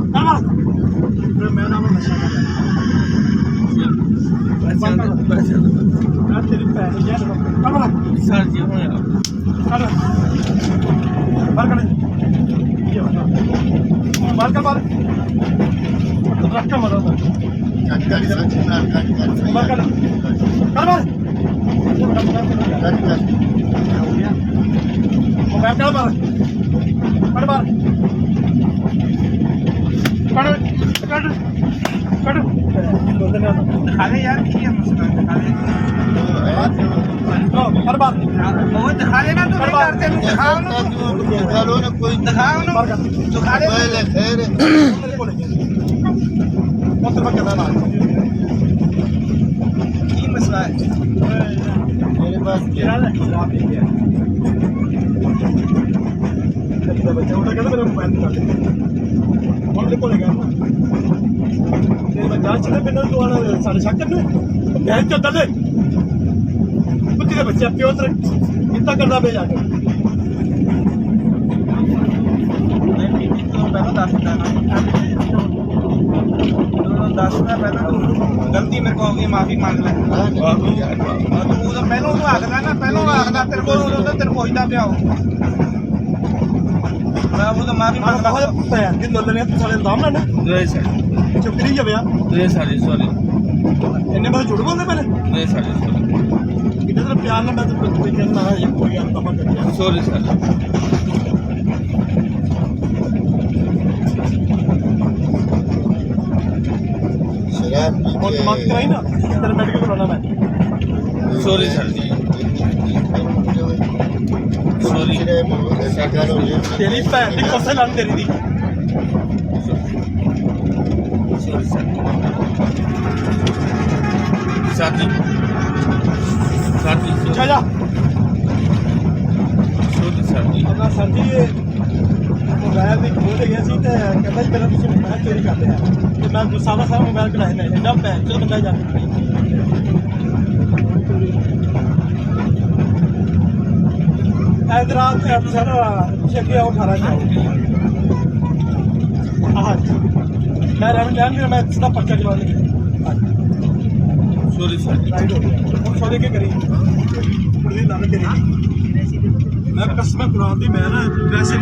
कर बात मैं नाम नशा तेरी भैन सर जी बार का बार रखा मरा था यार दिखा लेना तो कोई मसला है मेरे पास क्या बच्चा उठा कहता मेरा मोबाइल निकाल को लगा मैं जांच ने बिना तो साढ़े शक करने बहन चो दले कुत्ते के बच्चे प्यो उतर कितना करना पे जाके गलती मेरे को होगी माफी मांग ले तू तो पहलों तो आखदा ना पहलों आखदा तेरे को तेरे पहुंचदा पिया हो मैं वो तो माफी मांग ला भैन दी लोलने तू साले इल्जाम लाने जी सर चुप करी जा भैया जी सर सॉरी इन्ने बार झूठ बोलदे पहले जी सर कितने तरह प्यार ना मैं तो कहना है ये कोई आप दफा कर सॉरी सर और मत कराई ना तेरे मेडिकल कराना मैं सॉरी सर जी सॉरी तेरी भैन दी कोसे लान तेरी दी सॉरी सर साथी साथी जा जा सॉरी सर जी अपना सर जी मोबाइल भी खोल गया सी ते कहता जी मेरा तुम मोबाइल चोरी करते हैं तो मैं सादा सारा मोबाइल कढ़ाया नहीं एडा भैन चो बंदा जाके हैदराबाद सर चेक आओ 18 हाँ मैं रैम मैं सीधा पर्चा करवा लेंगे सॉरी सर राइट हो गया सॉरी के करी मैं कसम कुरान दी मैं ना वैसे